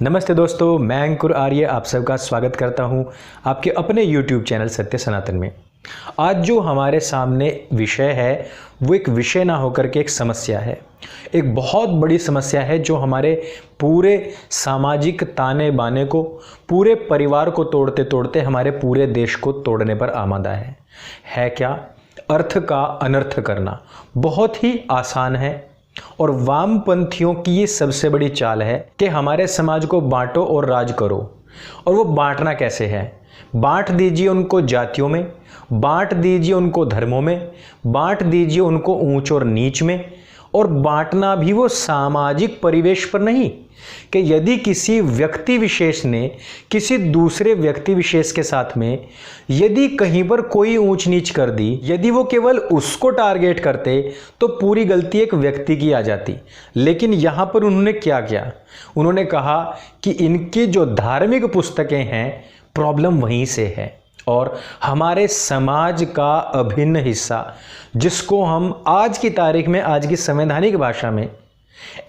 नमस्ते दोस्तों, मैं अंकुर आर्य आप सबका स्वागत करता हूं आपके अपने YouTube चैनल सत्य सनातन में। आज जो हमारे सामने विषय है वो एक विषय ना होकर के एक समस्या है। एक बहुत बड़ी समस्या है जो हमारे पूरे सामाजिक ताने बाने को, पूरे परिवार को तोड़ते तोड़ते हमारे पूरे देश को तोड़ने पर आमादा है क्या? अर्थ का अनर्थ करना बहुत ही आसान है और वामपंथियों की ये सबसे बड़ी चाल है कि हमारे समाज को बांटो और राज करो। और वो बांटना कैसे है? बांट दीजिए उनको जातियों में, बांट दीजिए उनको धर्मों में, बांट दीजिए उनको ऊंच और नीच में। और बांटना भी वो सामाजिक परिवेश पर नहीं कि यदि किसी व्यक्ति विशेष ने किसी दूसरे व्यक्ति विशेष के साथ में यदि कहीं पर कोई ऊंच नीच कर दी, यदि वो केवल उसको टारगेट करते तो पूरी गलती एक व्यक्ति की आ जाती। लेकिन यहाँ पर उन्होंने क्या किया? उन्होंने कहा कि इनकी जो धार्मिक पुस्तकें हैं प्रॉब्लम वहीं से है और हमारे समाज का अभिन्न हिस्सा, जिसको हम आज की तारीख में, आज की संवैधानिक भाषा में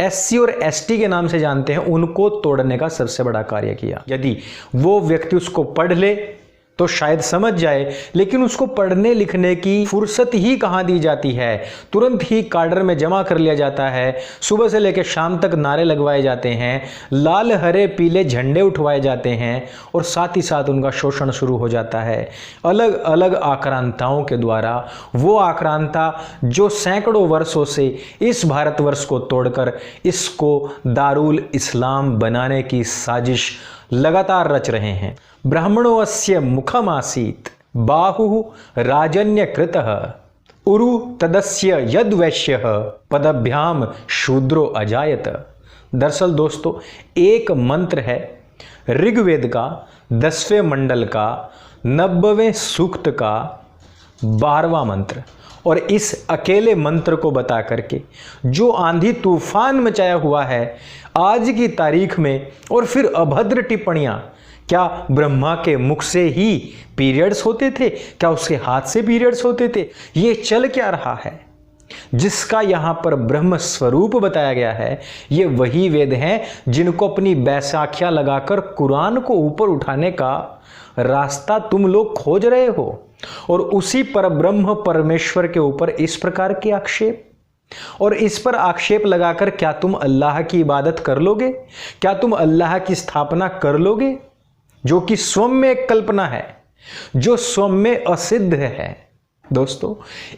एससी और एसटी के नाम से जानते हैं, उनको तोड़ने का सबसे बड़ा कार्य किया। यदि वो व्यक्ति उसको पढ़ ले तो शायद समझ जाए, लेकिन उसको पढ़ने लिखने की फुर्सत ही कहाँ दी जाती है। तुरंत ही काडर में जमा कर लिया जाता है, सुबह से लेकर शाम तक नारे लगवाए जाते हैं, लाल हरे पीले झंडे उठवाए जाते हैं और साथ ही साथ उनका शोषण शुरू हो जाता है अलग अलग आक्रांताओं के द्वारा। वो आक्रांता जो सैकड़ों वर्षों से इस भारतवर्ष को तोड़कर इसको दारुल इस्लाम बनाने की साजिश लगातार रच रहे हैं। ब्राह्मणोऽस्य मुखमासीत् बाहुः राजन्यकृतः उरु तदस्य यद्वैश्यः पदभ्याम शूद्रो अजायत। दरअसल दोस्तों, एक मंत्र है ऋग्वेद का 10वें मंडल का 90वें सूक्त का 12वां मंत्र, और इस अकेले मंत्र को बता करके जो आंधी तूफान मचाया हुआ है आज की तारीख में, और फिर अभद्र टिप्पणियां, क्या ब्रह्मा के मुख से ही पीरियड्स होते थे? क्या उसके हाथ से पीरियड्स होते थे? ये चल क्या रहा है? जिसका यहाँ पर ब्रह्म स्वरूप बताया गया है, ये वही वेद हैं जिनको अपनी बैसाखियां लगाकर कुरान को ऊपर उठाने का रास्ता तुम लोग खोज रहे हो। और उसी पर ब्रह्म परमेश्वर के ऊपर इस प्रकार के आक्षेप, और इस पर आक्षेप लगाकर क्या तुम अल्लाह की इबादत कर लोगे? क्या तुम अल्लाह की स्थापना कर लोगे? जो कि स्वयं में एक कल्पना है, जो स्वयं में असिद्ध है। दोस्तों,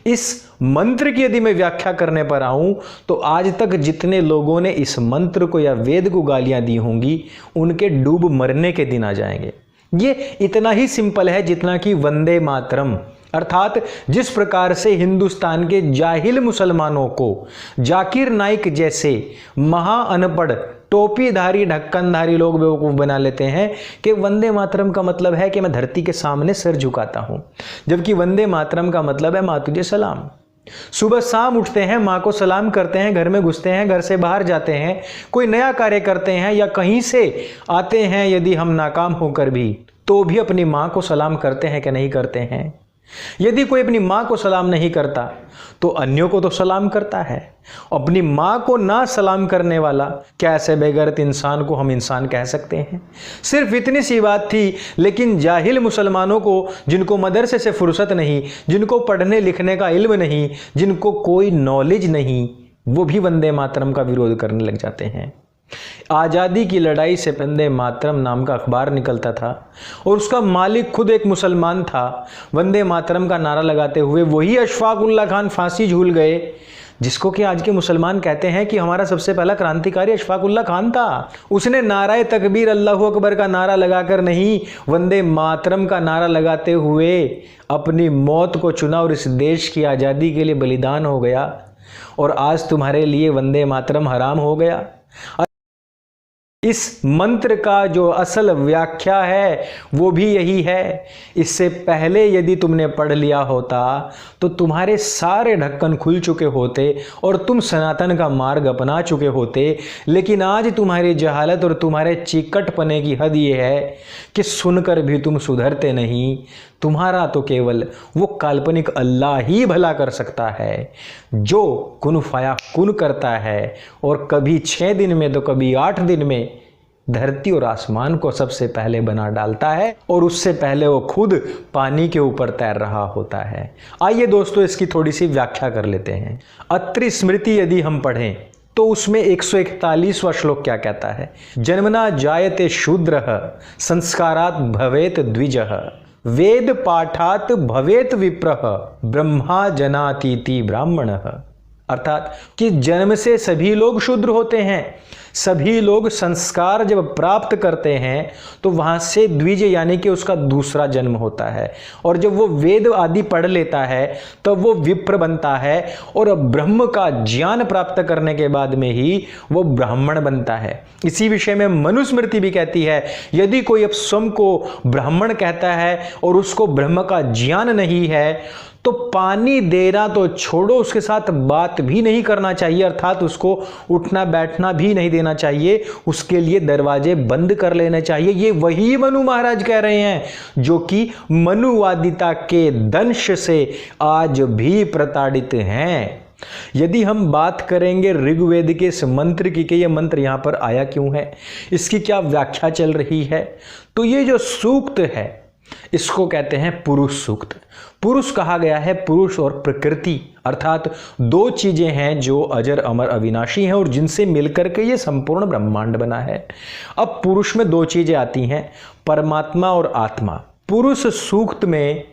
इस मंत्र की यदि मैं व्याख्या करने पर आऊं तो आज तक जितने लोगों ने इस मंत्र को या वेद को गालियां दी होंगी, उनके डूब मरने के दिन आ जाएंगे। ये इतना ही सिंपल है जितना कि वंदे मातरम, अर्थात जिस प्रकार से हिंदुस्तान के जाहिल मुसलमानों को जाकिर नाइक जैसे महा अनपढ़ टोपीधारी ढक्कनधारी लोग बेवकूफ़ बना लेते हैं कि वंदे मातरम का मतलब है कि मैं धरती के सामने सर झुकाता हूं, जबकि वंदे मातरम का मतलब है माँ तुझे सलाम। सुबह शाम उठते हैं, माँ को सलाम करते हैं, घर में घुसते हैं, घर से बाहर जाते हैं, कोई नया कार्य करते हैं या कहीं से आते हैं, यदि हम नाकाम होकर भी तो भी अपनी माँ को सलाम करते हैं कि नहीं करते हैं? यदि कोई अपनी माँ को सलाम नहीं करता तो अन्यों को तो सलाम करता है। अपनी माँ को ना सलाम करने वाला क्या ऐसे बेगैरत इंसान को हम इंसान कह सकते हैं? सिर्फ इतनी सी बात थी, लेकिन जाहिल मुसलमानों को, जिनको मदरसे से फुर्सत नहीं, जिनको पढ़ने लिखने का इल्म नहीं, जिनको कोई नॉलेज नहीं, वो भी वंदे मातरम का विरोध करने लग जाते हैं। आज़ादी की लड़ाई से वंदे मातरम नाम का अखबार निकलता था और उसका मालिक खुद एक मुसलमान था। वंदे मातरम का नारा लगाते हुए वही अशफाक उल्लाह खान फांसी झूल गए, जिसको कि आज के मुसलमान कहते हैं कि हमारा सबसे पहला क्रांतिकारी अशफाक उल्लाह खान था। उसने नाराए तकबीर अल्लाहु अकबर का नारा लगाकर नहीं, वंदे मातरम का नारा लगाते हुए अपनी मौत को चुना और इस देश की आज़ादी के लिए बलिदान हो गया। और आज तुम्हारे लिए वंदे मातरम हराम हो गया। इस मंत्र का जो असल व्याख्या है वो भी यही है। इससे पहले यदि तुमने पढ़ लिया होता तो तुम्हारे सारे ढक्कन खुल चुके होते और तुम सनातन का मार्ग अपना चुके होते। लेकिन आज तुम्हारी जहालत और तुम्हारे चिकटपने की हद ये है कि सुनकर भी तुम सुधरते नहीं। तुम्हारा तो केवल वो काल्पनिक अल्लाह ही भला कर सकता है जो कुन फया कुन करता है, और कभी 6 दिन में तो कभी 8 दिन में धरती और आसमान को सबसे पहले बना डालता है और उससे पहले वो खुद पानी के ऊपर तैर रहा होता है। आइए दोस्तों इसकी थोड़ी सी व्याख्या कर लेते हैं। अत्रि स्मृति यदि हम पढ़ें तो उसमें 141वां श्लोक क्या कहता है? जन्मना जायते शूद्रः संस्कारात् भवेत द्विजः वेद पाठात् भवेत विप्रः ब्रह्मा जनातीति ब्राह्मणः। अर्थात कि जन्म से सभी लोग शूद्र होते हैं, सभी लोग संस्कार जब प्राप्त करते हैं तो वहां से द्विज यानी कि उसका दूसरा जन्म होता है, और जब वो वेद आदि पढ़ लेता है तब वो विप्र बनता है, और ब्रह्म का ज्ञान प्राप्त करने के बाद में ही वो ब्राह्मण बनता है। इसी विषय में मनुस्मृति भी कहती है यदि कोई अब स्वयं को ब्राह्मण कहता है और उसको ब्रह्म का ज्ञान नहीं है तो पानी देना तो छोड़ो, उसके साथ बात भी नहीं करना चाहिए, अर्थात उसको उठना बैठना भी नहीं देना चाहिए, उसके लिए दरवाजे बंद कर लेने चाहिए। ये वही मनु महाराज कह रहे हैं जो कि मनुवादिता के दंश से आज भी प्रताड़ित हैं। यदि हम बात करेंगे ऋग्वेद के इस मंत्र की कि यह मंत्र यहां पर आया क्यों है, इसकी क्या व्याख्या चल रही है, तो ये जो सूक्त है इसको कहते हैं पुरुष सूक्त। पुरुष कहा गया है पुरुष और प्रकृति, अर्थात दो चीजें हैं जो अजर अमर अविनाशी हैं और जिनसे मिलकर के ये संपूर्ण ब्रह्मांड बना है। अब पुरुष में दो चीजें आती हैं, परमात्मा और आत्मा। पुरुष सूक्त में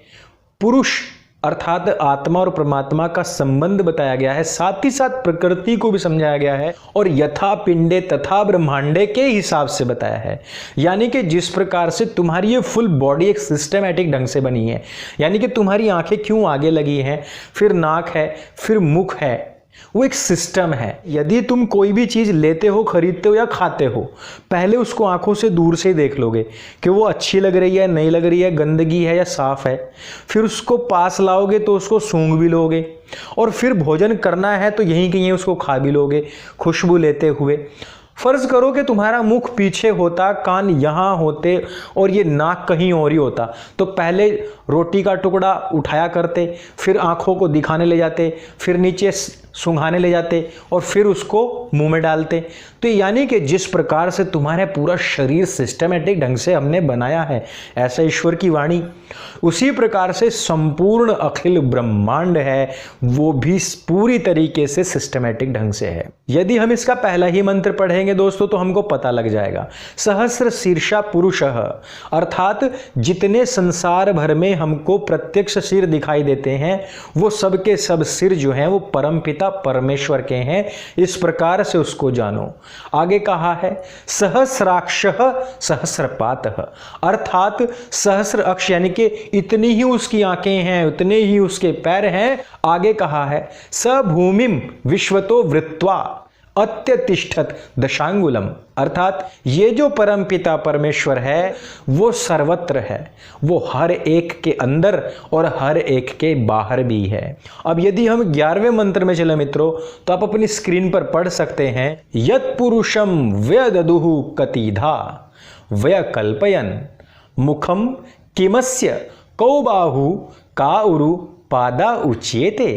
पुरुष अर्थात आत्मा और परमात्मा का संबंध बताया गया है, साथ ही साथ प्रकृति को भी समझाया गया है और यथा पिंडे तथा ब्रह्मांडे के हिसाब से बताया है। यानी कि जिस प्रकार से तुम्हारी ये फुल बॉडी एक सिस्टमैटिक ढंग से बनी है, यानी कि तुम्हारी आंखें क्यों आगे लगी हैं, फिर नाक है, फिर मुख है, वो एक सिस्टम है। यदि तुम कोई भी चीज लेते हो, खरीदते हो या खाते हो, पहले उसको आंखों से दूर से देख लोगे कि वो अच्छी लग रही है, नहीं लग रही है, गंदगी है या साफ है। फिर उसको पास लाओगे तो उसको सूंघ भी लोगे, और फिर भोजन करना है तो यहीं कहीं उसको खा भी लोगे खुशबू लेते हुए। फर्ज करो कि तुम्हारा मुख पीछे होता, कान यहां होते और ये नाक कहीं और ही होता, तो पहले रोटी का टुकड़ा उठाया करते, फिर आंखों को दिखाने ले जाते, फिर नीचे सूंघाने ले जाते और फिर उसको मुंह में डालते। तो यानी कि जिस प्रकार से तुम्हारे पूरा शरीर सिस्टमैटिक ढंग से हमने बनाया है, ऐसा ईश्वर की वाणी, उसी प्रकार से संपूर्ण अखिल ब्रह्मांड है वो भी पूरी तरीके से सिस्टमैटिक ढंग से है। यदि हम इसका पहला ही मंत्र पढ़ेंगे दोस्तों तो हमको पता लग जाएगा। सहस्र शीर्षा पुरुषः, अर्थात जितने संसार भर में हमको प्रत्यक्ष सिर दिखाई देते हैं वो सब के सब सिर जो हैं वो परमपिता परमेश्वर के हैं, इस प्रकार से उसको जानो। आगे कहा है सहस्राक्षः सहस्रपातः, अर्थात सहस्र अक्ष यानी कि इतनी ही उसकी आंखें हैं, उतने ही उसके पैर हैं। आगे कहा है स भूमिम विश्वतो वृत्वा अत्यतिष्ठत दशांगुलम, अर्थात ये जो परमपिता परमेश्वर है वो सर्वत्र है, वो हर एक के अंदर और हर एक के बाहर भी है। अब यदि हम 11वें मंत्र में चले मित्रों तो आप अपनी स्क्रीन पर पढ़ सकते हैं यत् पुरुषम व्यददुहु कतिधा व्यकल्पयन मुखम किमस्य कौ बाहु का उरु पादा उच्येते,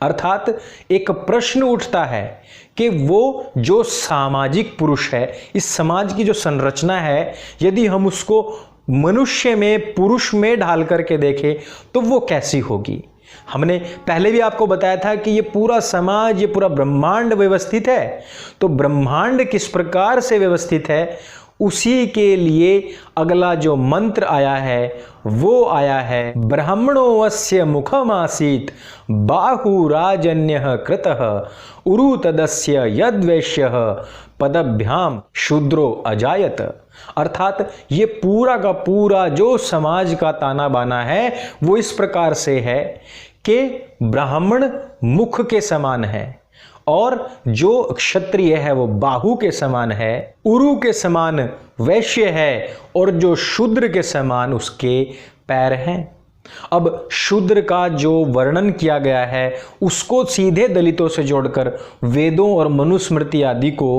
अर्थात एक प्रश्न उठता है कि वो जो सामाजिक पुरुष है, इस समाज की जो संरचना है, यदि हम उसको मनुष्य में पुरुष में ढाल करके देखें तो वो कैसी होगी। हमने पहले भी आपको बताया था कि ये पूरा समाज, ये पूरा ब्रह्मांड व्यवस्थित है, तो ब्रह्मांड किस प्रकार से व्यवस्थित है उसी के लिए अगला जो मंत्र आया है वो आया है ब्राह्मणो अस्य मुखमासीत बाहुराजन्यः कृतः उरु तदस्य यद्वैश्यः पदभ्याम शूद्रो अजायत, अर्थात ये पूरा का पूरा जो समाज का ताना बाना है वो इस प्रकार से है कि ब्राह्मण मुख के समान है और जो क्षत्रिय है वो बाहु के समान है, उरु के समान वैश्य है और जो शूद्र के समान उसके पैर हैं। अब शूद्र का जो वर्णन किया गया है उसको सीधे दलितों से जोड़कर वेदों और मनुस्मृति आदि को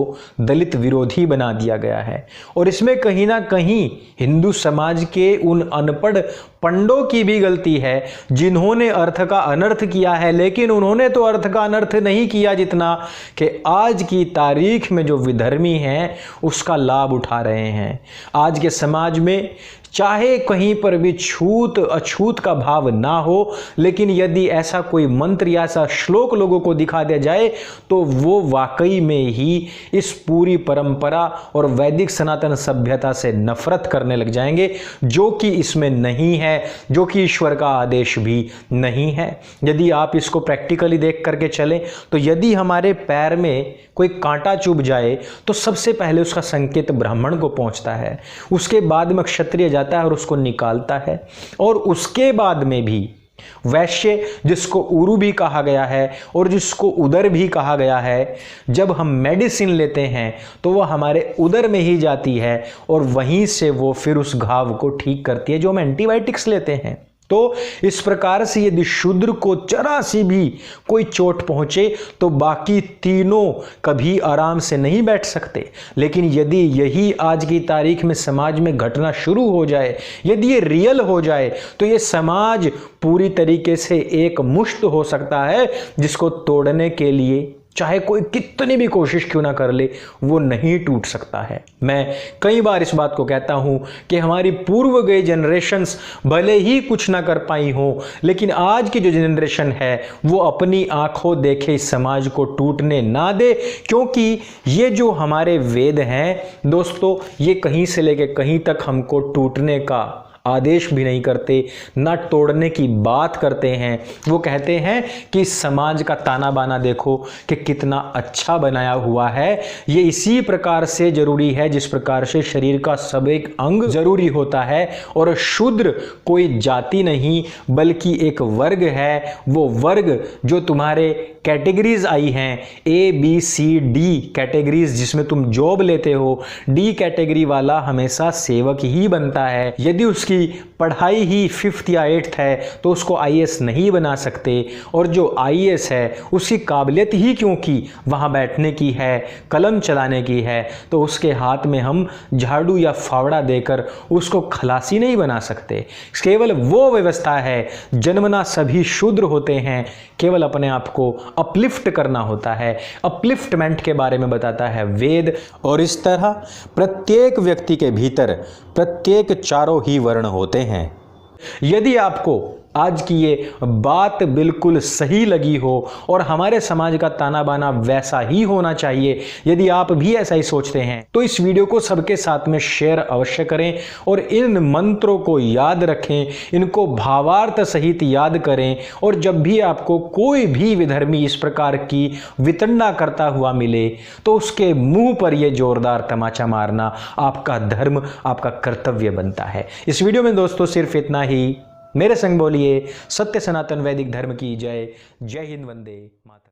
दलित विरोधी बना दिया गया है। और इसमें कहीं ना कहीं हिंदू समाज के उन अनपढ़ पंडों की भी गलती है जिन्होंने अर्थ का अनर्थ किया है, लेकिन उन्होंने तो अर्थ का अनर्थ नहीं किया जितना कि आज की तारीख में जो विधर्मी हैं उसका लाभ उठा रहे हैं। आज के समाज में चाहे कहीं पर भी छूत अछूत का भाव ना हो, लेकिन यदि ऐसा कोई मंत्र या ऐसा श्लोक लोगों को दिखा दिया जाए तो वो वाकई में ही इस पूरी परंपरा और वैदिक सनातन सभ्यता से नफरत करने लग जाएंगे, जो कि इसमें नहीं है, जो कि ईश्वर का आदेश भी नहीं है। यदि आप इसको प्रैक्टिकली देख करके चलें तो यदि हमारे पैर में कोई कांटा चुभ जाए तो सबसे पहले उसका संकेत ब्राह्मण को पहुंचता है, उसके बाद में क्षत्रिय जाता है और उसको निकालता है, और उसके बाद में भी वैश्य, जिसको उरु भी कहा गया है और जिसको उदर भी कहा गया है, जब हम मेडिसिन लेते हैं तो वह हमारे उदर में ही जाती है और वहीं से वो फिर उस घाव को ठीक करती है जो हम एंटीबायोटिक्स लेते हैं। तो इस प्रकार से यदि शूद्र को जरा सी भी कोई चोट पहुंचे तो बाकी तीनों कभी आराम से नहीं बैठ सकते। लेकिन यदि यही आज की तारीख में समाज में घटना शुरू हो जाए, यदि ये रियल हो जाए, तो ये समाज पूरी तरीके से एक मुश्त हो सकता है जिसको तोड़ने के लिए चाहे कोई कितनी भी कोशिश क्यों ना कर ले वो नहीं टूट सकता है। मैं कई बार इस बात को कहता हूं कि हमारी पूर्व गई जनरेशन्स भले ही कुछ ना कर पाई हो, लेकिन आज की जो जनरेशन है वो अपनी आंखों देखे इस समाज को टूटने ना दे, क्योंकि ये जो हमारे वेद हैं दोस्तों, ये कहीं से लेके कहीं तक हमको टूटने का आदेश भी नहीं करते, ना तोड़ने की बात करते हैं। वो कहते हैं कि समाज का ताना बाना देखो कि कितना अच्छा बनाया हुआ है, ये इसी प्रकार से जरूरी है जिस प्रकार से शरीर का सब एक अंग जरूरी होता है। और शूद्र कोई जाति नहीं बल्कि एक वर्ग है, वो वर्ग जो तुम्हारे कैटेगरीज आई हैं ABCD कैटेगरीज, जिसमें तुम जॉब लेते हो, D कैटेगरी वाला हमेशा सेवक ही बनता है। यदि उसकी पढ़ाई ही 5th या 8th है तो उसको IAS नहीं बना सकते, और जो IAS है उसकी काबिलियत ही क्योंकि वहाँ बैठने की है, कलम चलाने की है, तो उसके हाथ में हम झाड़ू या फावड़ा देकर उसको खलासी नहीं बना सकते। केवल वो व्यवस्था है, जन्मना सभी शूद्र होते हैं, केवल अपने आप को अपलिफ्ट करना होता है। अपलिफ्टमेंट के बारे में बताता है वेद। और इस तरह प्रत्येक व्यक्ति के भीतर प्रत्येक चारों ही वर्ण होते हैं। यदि आपको आज की ये बात बिल्कुल सही लगी हो और हमारे समाज का ताना बाना वैसा ही होना चाहिए, यदि आप भी ऐसा ही सोचते हैं, तो इस वीडियो को सबके साथ में शेयर अवश्य करें और इन मंत्रों को याद रखें, इनको भावार्थ सहित याद करें। और जब भी आपको कोई भी विधर्मी इस प्रकार की वितंडा करता हुआ मिले तो उसके मुंह पर यह जोरदार तमाचा मारना आपका धर्म, आपका कर्तव्य बनता है। इस वीडियो में दोस्तों सिर्फ इतना ही। मेरे संग बोलिए सत्य सनातन वैदिक धर्म की जय। जय हिंद, वंदे मातरम।